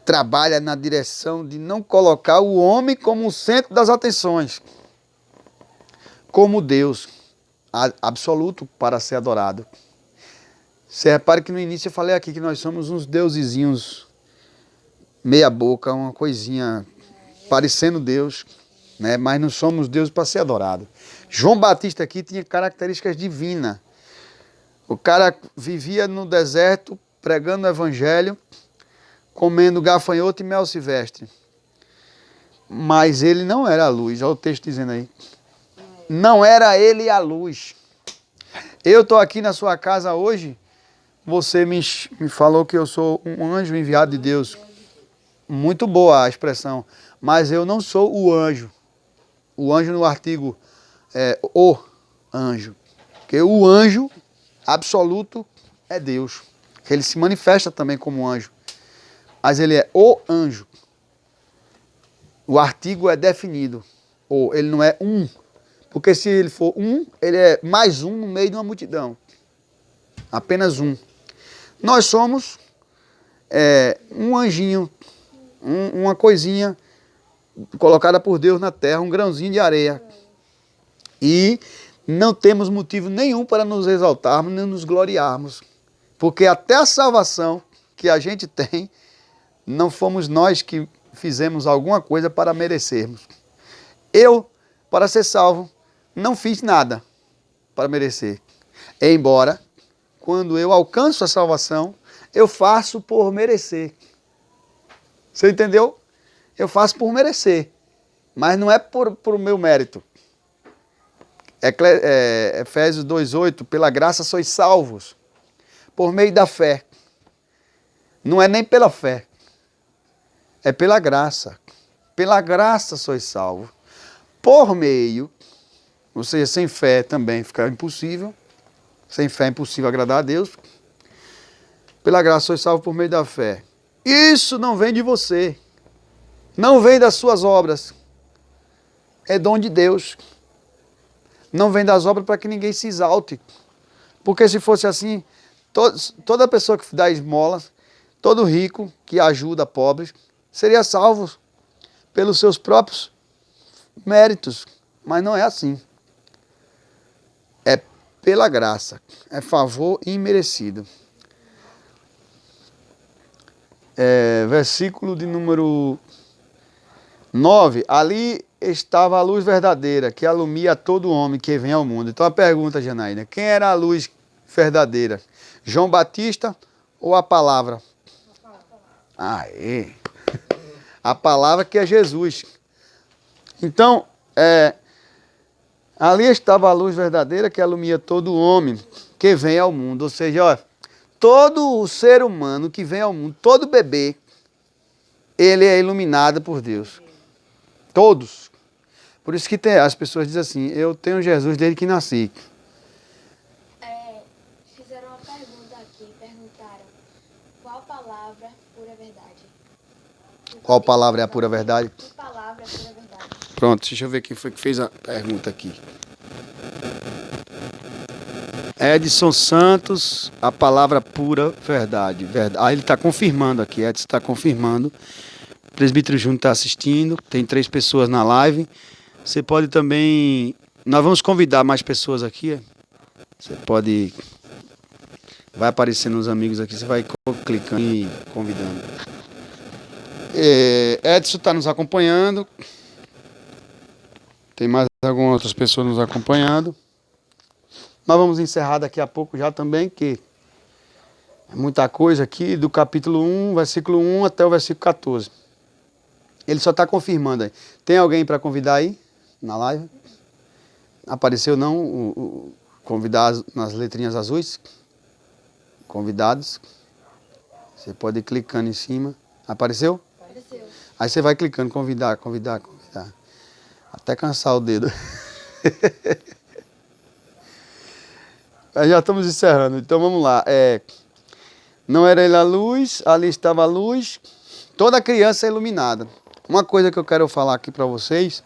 trabalha na direção de não colocar o homem como o centro das atenções. Como Deus absoluto para ser adorado. Você repare que no início eu falei aqui que nós somos uns deusezinhos meia boca, uma coisinha parecendo Deus, né? Mas não somos Deus para ser adorado. João Batista aqui tinha características divinas. O cara vivia no deserto pregando o evangelho, comendo gafanhoto e mel silvestre. Mas ele não era a luz. Olha o texto dizendo aí. Não era ele a luz. Eu estou aqui na sua casa hoje. Você me falou que eu sou um anjo enviado de Deus. Muito boa a expressão. Mas eu não sou o anjo. O anjo no artigo é o anjo. Porque o anjo absoluto é Deus. Ele se manifesta também como anjo. Mas ele é o anjo. O artigo é definido. Ou ele não é um. Porque se ele for um, ele é mais um no meio de uma multidão. Apenas um. Nós somos um anjinho, uma coisinha colocada por Deus na terra, um grãozinho de areia. E não temos motivo nenhum para nos exaltarmos nem nos gloriarmos. Porque até a salvação que a gente tem, não fomos nós que fizemos alguma coisa para merecermos. Eu, para ser salvo, não fiz nada para merecer. Embora, quando eu alcanço a salvação, eu faço por merecer. Você entendeu? Eu faço por merecer. Mas não é por meu mérito. Efésios 2,8, pela graça sois salvos, por meio da fé. Não é nem pela fé. É pela graça. Pela graça sois salvos. Por meio, ou seja, sem fé também fica impossível. Sem fé é impossível agradar a Deus. Pela graça sois salvos por meio da fé. Isso não vem de você. Não vem das suas obras. É dom de Deus. Não vem das obras para que ninguém se exalte. Porque se fosse assim, toda pessoa que dá esmolas, todo rico que ajuda pobres, seria salvo pelos seus próprios méritos. Mas não é assim. É pela graça. É favor imerecido. Versículo de número 9. Ali estava a luz verdadeira, que alumia a todo homem que vem ao mundo. Então a pergunta, Janaína, quem era a luz verdadeira? João Batista ou a palavra? Aê! A palavra que é Jesus. Então, ali estava a luz verdadeira que alumia todo homem que vem ao mundo. Ou seja, ó, todo o ser humano que vem ao mundo, todo bebê, ele é iluminado por Deus. Todos. Por isso que as pessoas dizem assim, eu tenho Jesus desde que nasci. Fizeram uma pergunta aqui, perguntaram qual palavra pura verdade? Qual palavra é a pura verdade? Que palavra é pura verdade? Pronto, deixa eu ver quem foi que fez a pergunta aqui. Edson Santos, a palavra pura verdade. Ah, ele está confirmando aqui, Edson está confirmando. O presbítero Júnior está assistindo, tem 3 pessoas na live. Você pode também... Nós vamos convidar mais pessoas aqui. Você pode... Vai aparecendo os amigos aqui, você vai clicando e convidando. Edson está nos acompanhando. Tem mais algumas outras pessoas nos acompanhando. Nós vamos encerrar daqui a pouco já também, que é muita coisa aqui, do capítulo 1, versículo 1 até o versículo 14. Ele só está confirmando aí. Tem alguém para convidar aí, na live? Apareceu não? Convidar nas letrinhas azuis? Convidados. Você pode ir clicando em cima. Apareceu? Apareceu. Aí você vai clicando, convidar. Até cansar o dedo. Já estamos encerrando, então vamos lá. Não era ele a luz, ali estava a luz. Toda criança é iluminada. Uma coisa que eu quero falar aqui para vocês,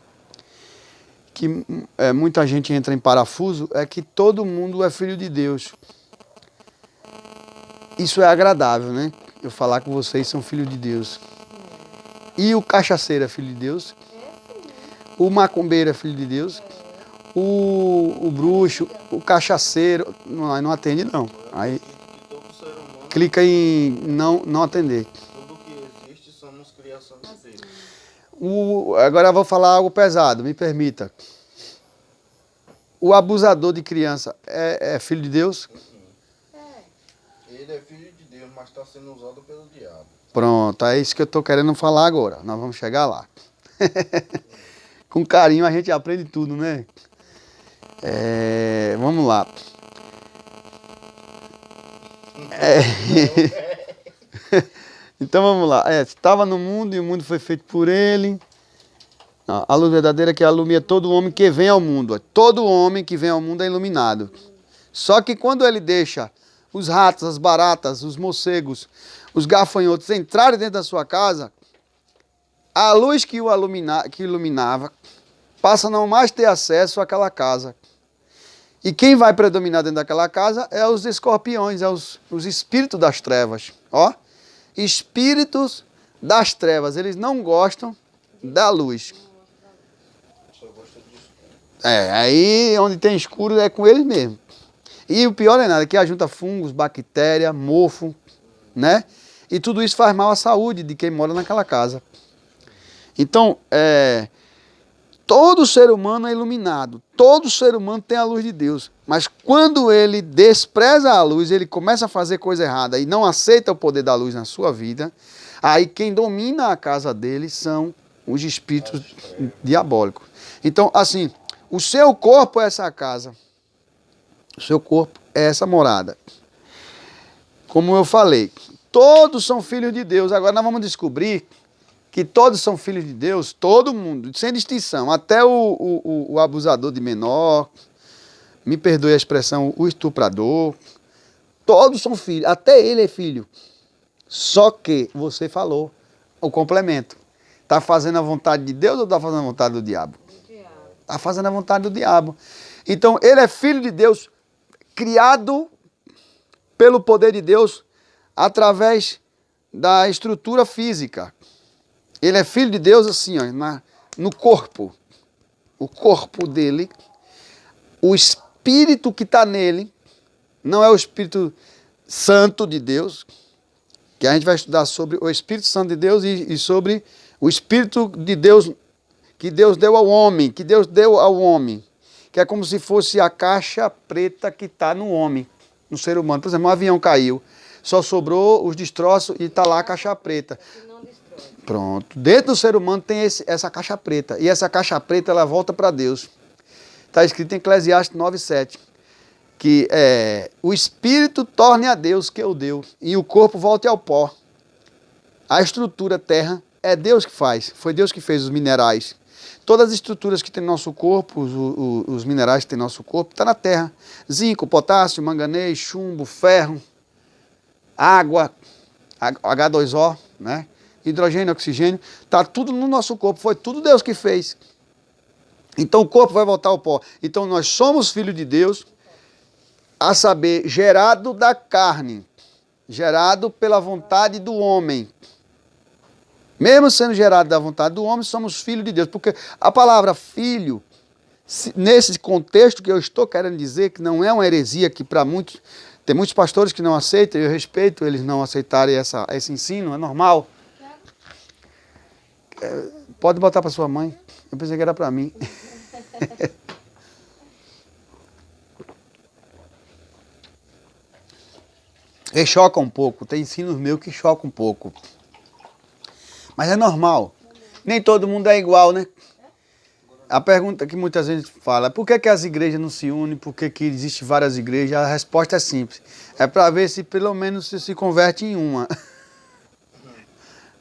que muita gente entra em parafuso, é que todo mundo é filho de Deus. Isso é agradável, né? Eu falar que vocês são filhos de Deus. E o cachaceiro é filho de Deus. O macumbeiro é filho de Deus. O bruxo, o cachaceiro, não atende não. Aí clica em não atender. Tudo que existe somos criação de Deus. Agora eu vou falar algo pesado, me permita. O abusador de criança é filho de Deus? Ele é filho de Deus, mas está sendo usado pelo diabo. Pronto, é isso que eu estou querendo falar agora. Nós vamos chegar lá. Com carinho a gente aprende tudo, né? Vamos lá. Então vamos lá. Estava no mundo e o mundo foi feito por ele. A luz verdadeira que alumia todo homem que vem ao mundo. Todo homem que vem ao mundo é iluminado. Só que quando ele deixa os ratos, as baratas, os morcegos, os gafanhotos entrarem dentro da sua casa, a luz que iluminava passa a não mais ter acesso àquela casa. E quem vai predominar dentro daquela casa é os escorpiões, é os espíritos das trevas. Ó, espíritos das trevas, eles não gostam da luz. Aí onde tem escuro é com eles mesmo. E o pior é nada, que ajunta fungos, bactéria, mofo, né? E tudo isso faz mal à saúde de quem mora naquela casa. Então, todo ser humano é iluminado, todo ser humano tem a luz de Deus. Mas quando ele despreza a luz, ele começa a fazer coisa errada e não aceita o poder da luz na sua vida, aí quem domina a casa dele são os espíritos diabólicos. Então, assim, o seu corpo é essa casa. O seu corpo é essa morada. Como eu falei, todos são filhos de Deus. Agora nós vamos descobrir que todos são filhos de Deus, todo mundo, sem distinção. Até o abusador de menor, me perdoe a expressão, o estuprador. Todos são filhos, até ele é filho. Só que você falou o complemento. Está fazendo a vontade de Deus ou está fazendo a vontade do diabo? Está fazendo a vontade do diabo. Então, ele é filho de Deus, criado pelo poder de Deus, através da estrutura física. Ele é filho de Deus assim, ó, no corpo. O corpo dele, o espírito que está nele, não é o Espírito Santo de Deus, que a gente vai estudar sobre o Espírito Santo de Deus e sobre o Espírito de Deus que Deus deu ao homem, que é como se fosse a caixa preta que está no homem, no ser humano. Por exemplo, um avião caiu, só sobrou os destroços e está lá a caixa preta. Pronto. Dentro do ser humano tem essa caixa preta, e essa caixa preta ela volta para Deus. Está escrito em Eclesiastes 9:7, que o espírito torne a Deus que o deu, e o corpo volte ao pó. A estrutura terra é Deus que faz, foi Deus que fez os minerais. Todas as estruturas que tem no nosso corpo, os minerais que tem no nosso corpo, está na terra. Zinco, potássio, manganês, chumbo, ferro, água, H2O, né? Hidrogênio, oxigênio, está tudo no nosso corpo, foi tudo Deus que fez. Então o corpo vai voltar ao pó. Então nós somos filhos de Deus, a saber, gerado da carne, gerado pela vontade do homem. Mesmo sendo gerado da vontade do homem, somos filhos de Deus. Porque a palavra filho, nesse contexto que eu estou querendo dizer, que não é uma heresia, que para muitos, tem muitos pastores que não aceitam, eu respeito eles não aceitarem esse ensino, é normal. Pode botar para sua mãe, eu pensei que era para mim. E choca um pouco, tem ensinos meus que chocam um pouco. Mas é normal. Nem todo mundo é igual, né? A pergunta que muitas vezes fala, por que as igrejas não se unem? Por que existem várias igrejas? A resposta é simples. É para ver se pelo menos se converte em uma.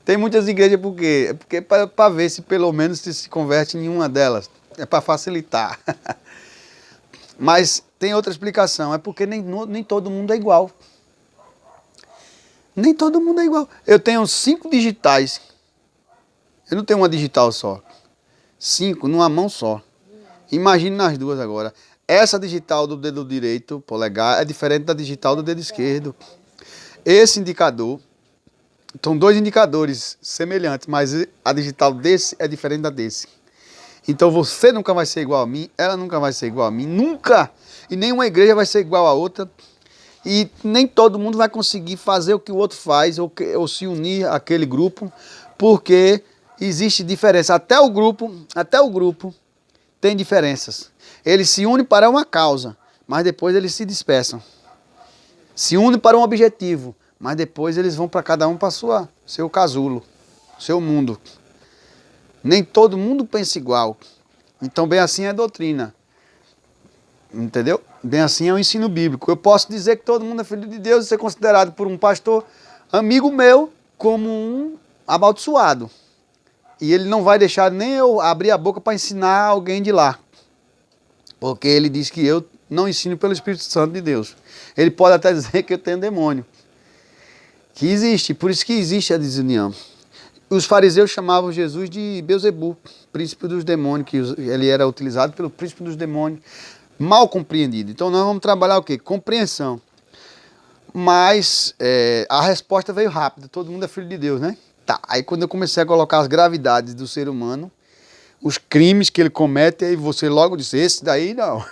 Tem muitas igrejas por quê? É porque para ver se pelo menos se converte em uma delas. É para facilitar. Mas tem outra explicação. É porque nem todo mundo é igual. Nem todo mundo é igual. Eu tenho 5 digitais. Eu não tenho uma digital só. 5 numa mão só. Imagine nas duas agora. Essa digital do dedo direito, polegar, é diferente da digital do dedo esquerdo. Esse indicador, são 2 indicadores semelhantes, mas a digital desse é diferente da desse. Então você nunca vai ser igual a mim, ela nunca vai ser igual a mim, nunca! E nenhuma igreja vai ser igual a outra. E nem todo mundo vai conseguir fazer o que o outro faz, ou se unir àquele grupo, porque existe diferença. Até o grupo tem diferenças. Eles se unem para uma causa, mas depois eles se dispersam. Se unem para um objetivo, mas depois eles vão para cada um para seu casulo, seu mundo. Nem todo mundo pensa igual. Então, bem assim é doutrina. Entendeu? Bem assim é o ensino bíblico. Eu posso dizer que todo mundo é filho de Deus e ser considerado por um pastor amigo meu como um amaldiçoado. E ele não vai deixar nem eu abrir a boca para ensinar alguém de lá. Porque ele diz que eu não ensino pelo Espírito Santo de Deus. Ele pode até dizer que eu tenho demônio. Que existe, por isso que existe a desunião. Os fariseus chamavam Jesus de Beelzebu, príncipe dos demônios, que ele era utilizado pelo príncipe dos demônios, mal compreendido. Então nós vamos trabalhar o quê? Compreensão. Mas a resposta veio rápida, todo mundo é filho de Deus, né? Tá, aí quando eu comecei a colocar as gravidades do ser humano, os crimes que ele comete, aí você logo disse, esse daí não.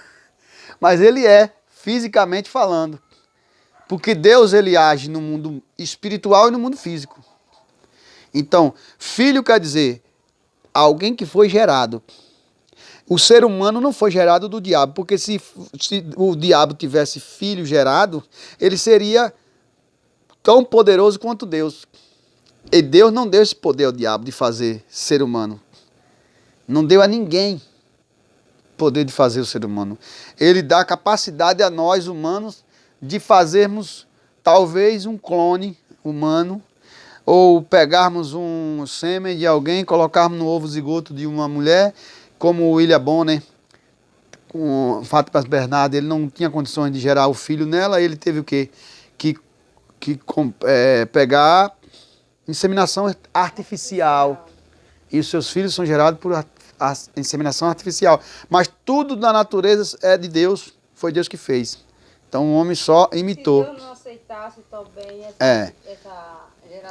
Mas ele é, fisicamente falando. Porque Deus ele age no mundo espiritual e no mundo físico. Então, filho quer dizer alguém que foi gerado. O ser humano não foi gerado do diabo, porque se o diabo tivesse filho gerado, ele seria tão poderoso quanto Deus. E Deus não deu esse poder ao diabo de fazer ser humano. Não deu a ninguém poder de fazer o ser humano. Ele dá capacidade a nós humanos de fazermos talvez um clone humano, ou pegarmos um sêmen de alguém, colocarmos no ovo zigoto de uma mulher, como o William Bonner, com Fátima Bernardo, ele não tinha condições de gerar o filho nela, ele teve o quê? Pegar inseminação artificial. E os seus filhos são gerados por inseminação artificial. Mas tudo na natureza é de Deus, foi Deus que fez. Então o homem só imitou. Se Deus não aceitasse também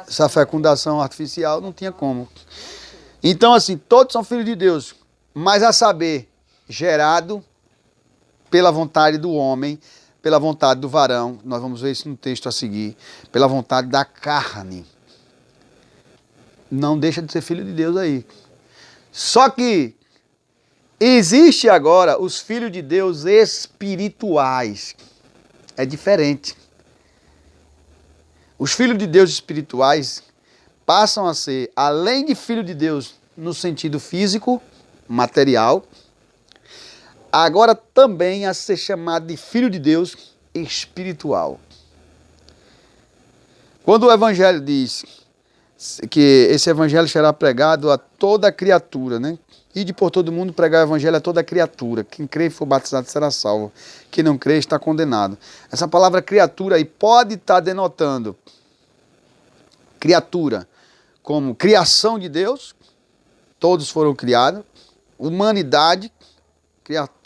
essa fecundação artificial, não tinha como. Então assim, todos são filhos de Deus, mas a saber, gerado pela vontade do homem, pela vontade do varão, nós vamos ver isso no texto a seguir, pela vontade da carne. Não deixa de ser filho de Deus aí. Só que existe agora os filhos de Deus espirituais. É diferente. Os filhos de Deus espirituais passam a ser, além de filho de Deus no sentido físico, material, agora também a ser chamado de filho de Deus espiritual. Quando o Evangelho diz que esse Evangelho será pregado a toda criatura, né? Ide por todo mundo pregar o Evangelho a toda criatura. Quem crê e for batizado será salvo. Quem não crê está condenado. Essa palavra criatura aí pode estar denotando criatura como criação de Deus, todos foram criados, humanidade,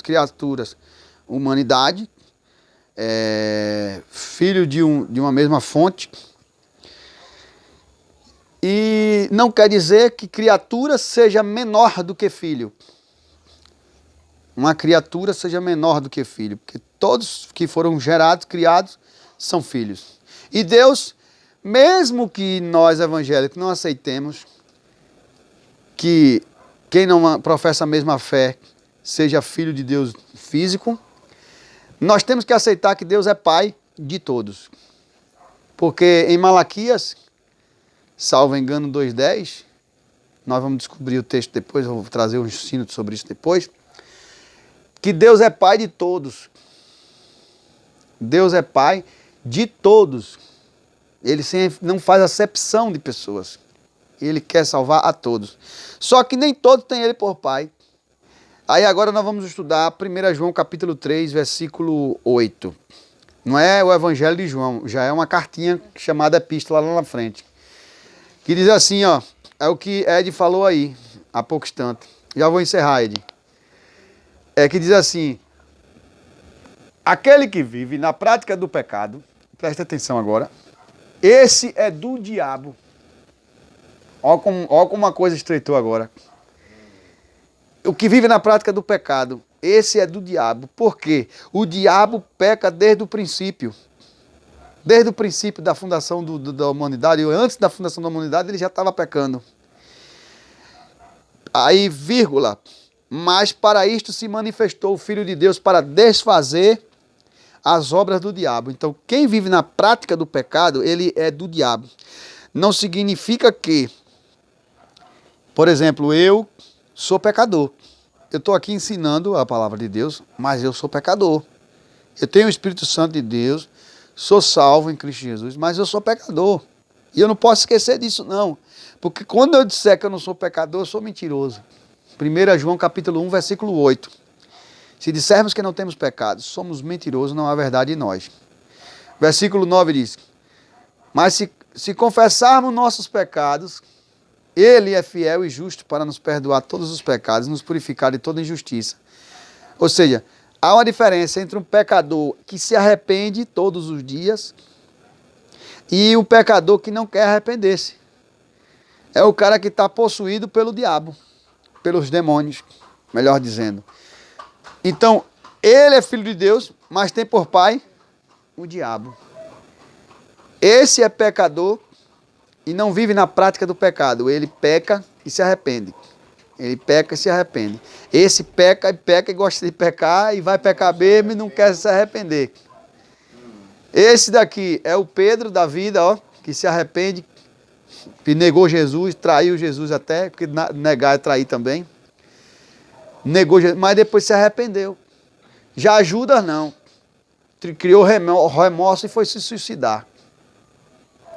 criaturas, humanidade, filho de uma mesma fonte. E não quer dizer que criatura seja menor do que filho. Uma criatura seja menor do que filho, porque todos que foram gerados, criados, são filhos. E Deus, mesmo que nós evangélicos não aceitemos que quem não professa a mesma fé seja filho de Deus físico, nós temos que aceitar que Deus é pai de todos. Porque em Malaquias, salvo engano 2:10, nós vamos descobrir o texto depois, eu vou trazer um ensino sobre isso depois, que Deus é pai de todos. Deus é pai de todos. Ele não faz acepção de pessoas. Ele quer salvar a todos. Só que nem todos têm ele por pai. Aí agora nós vamos estudar 1 João capítulo 3, versículo 8. Não é o Evangelho de João, já é uma cartinha chamada epístola lá na frente. Que diz assim, ó, é o que Ed falou aí, há pouco instante. Já vou encerrar, Ed. Que diz assim, aquele que vive na prática do pecado, presta atenção agora, esse é do diabo. Ó como uma coisa estreitou agora. O que vive na prática do pecado, esse é do diabo. Por quê? O diabo peca desde o princípio. Desde o princípio da fundação da humanidade, antes da fundação da humanidade, ele já estava pecando. Aí, vírgula, mas para isto se manifestou o Filho de Deus para desfazer as obras do diabo. Então, quem vive na prática do pecado, ele é do diabo. não significa que, por exemplo, eu sou pecador. Eu estou aqui ensinando a palavra de Deus, mas eu sou pecador. Eu tenho o Espírito Santo de Deus, sou salvo em Cristo Jesus, mas eu sou pecador. E eu não posso esquecer disso, não. Porque quando eu disser que eu não sou pecador, eu sou mentiroso. 1 João capítulo 1, versículo 8. Se dissermos que não temos pecado, somos mentirosos, não há verdade em nós. Versículo 9 diz: mas se confessarmos nossos pecados, Ele é fiel e justo para nos perdoar todos os pecados e nos purificar de toda injustiça. Ou seja, há uma diferença entre um pecador que se arrepende todos os dias e um pecador que não quer arrepender-se. É o cara que está possuído pelo diabo, pelos demônios, melhor dizendo. Então, ele é filho de Deus, mas tem por pai o diabo. Esse é pecador e não vive na prática do pecado. Ele peca e se arrepende. Ele peca e se arrepende. Esse peca e gosta de pecar e vai pecar mesmo e não quer se arrepender. Esse daqui é o Pedro da vida, ó, que se arrepende, que negou Jesus, traiu Jesus até, porque negar é trair também. Negou Jesus, mas depois se arrependeu. Já Judas não. Criou remorso e foi se suicidar.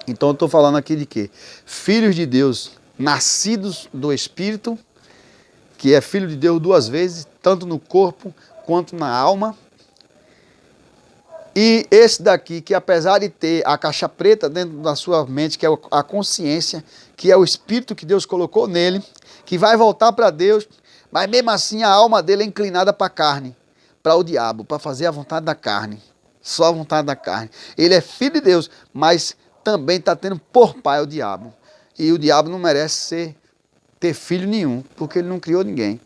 Então eu estou falando aqui de quê? Filhos de Deus, nascidos do Espírito, que é filho de Deus duas vezes, tanto no corpo quanto na alma. E esse daqui, que apesar de ter a caixa preta dentro da sua mente, que é a consciência, que é o Espírito que Deus colocou nele, que vai voltar para Deus, mas mesmo assim a alma dele é inclinada para a carne, para o diabo, para fazer a vontade da carne, só a vontade da carne. Ele é filho de Deus, mas também está tendo por pai o diabo. E o diabo não merece ter filho nenhum, porque ele não criou ninguém.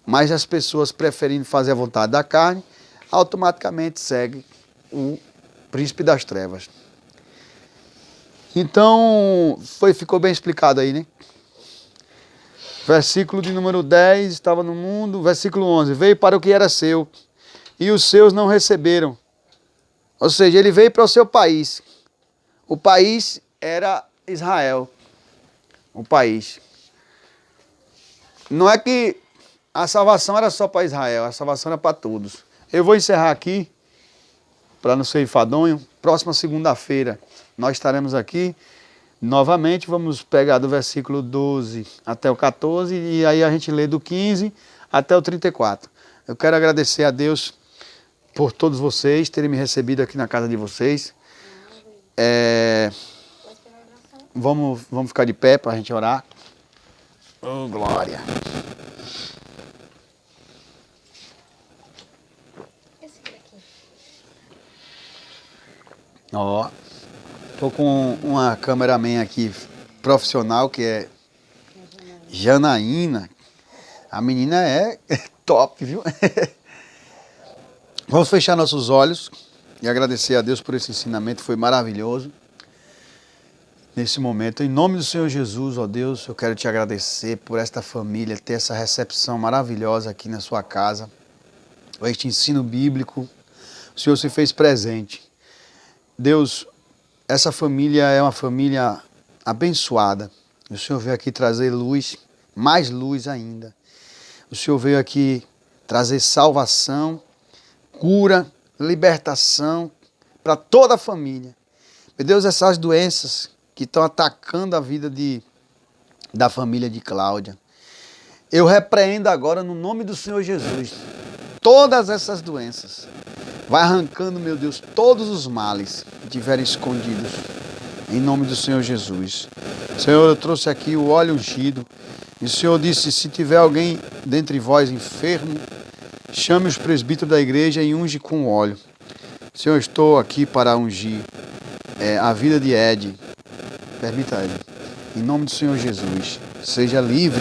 Mas as pessoas preferindo fazer a vontade da carne, automaticamente seguem o príncipe das trevas. Então, ficou bem explicado aí, né? Versículo de número 10, estava no mundo. Versículo 11, veio para o que era seu, e os seus não receberam. Ou seja, ele veio para o seu país. O país era Israel. O país. Não é que a salvação era só para Israel, a salvação era para todos. Eu vou encerrar aqui, para não ser enfadonho. Próxima segunda-feira nós estaremos aqui novamente. Vamos pegar do versículo 12 até o 14 e aí a gente lê do 15 até o 34. Eu quero agradecer a Deus por todos vocês terem me recebido aqui na casa de vocês. Vamos ficar de pé para a gente orar. Oh, glória. Ó, tô com uma cameraman aqui profissional que é Janaína. A menina é top, viu? Vamos fechar nossos olhos e agradecer a Deus por esse ensinamento, foi maravilhoso. Nesse momento, em nome do Senhor Jesus, ó Deus, eu quero te agradecer por esta família, ter essa recepção maravilhosa aqui na sua casa. Este ensino bíblico, o Senhor se fez presente. Deus, essa família é uma família abençoada. O Senhor veio aqui trazer luz, mais luz ainda. O Senhor veio aqui trazer salvação, cura, libertação para toda a família. Meu Deus, essas doenças que estão atacando a vida da família de Cláudia, eu repreendo agora no nome do Senhor Jesus todas essas doenças. Vai arrancando, meu Deus, todos os males que estiverem escondidos, em nome do Senhor Jesus. Senhor, eu trouxe aqui o óleo ungido, e o Senhor disse, se tiver alguém dentre vós enfermo, chame os presbíteros da igreja e unge com óleo. Senhor, eu estou aqui para ungir a vida de Ed. Permita ele. Em nome do Senhor Jesus, seja livre,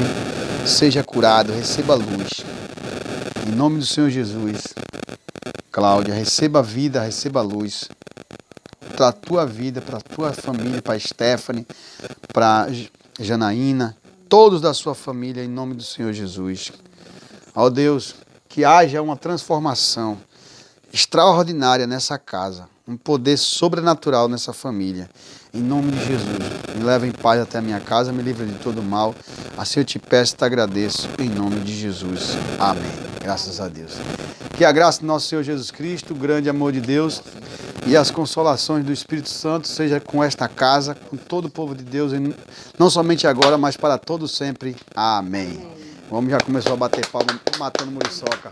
seja curado, receba luz. Em nome do Senhor Jesus, Cláudia, receba a vida, receba a luz. Para a tua vida, para a tua família, para a Stephanie, para Janaína, todos da sua família, em nome do Senhor Jesus. Ó Deus, que haja uma transformação extraordinária nessa casa. um poder sobrenatural nessa família. Em nome de Jesus, me leva em paz até a minha casa, me livra de todo mal. Assim eu te peço e te agradeço, em nome de Jesus. Amém. Graças a Deus. Que a graça do nosso Senhor Jesus Cristo, o grande amor de Deus e as consolações do Espírito Santo seja com esta casa, com todo o povo de Deus, não somente agora, mas para todos sempre. Amém. O homem já começou a bater palma, matando muriçoca.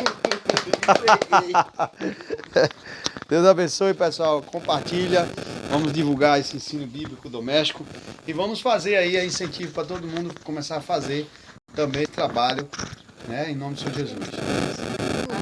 Deus abençoe, pessoal. Compartilha. Vamos divulgar esse ensino bíblico doméstico. E vamos fazer aí incentivo para todo mundo começar a fazer também esse trabalho, né, em nome do Senhor Jesus.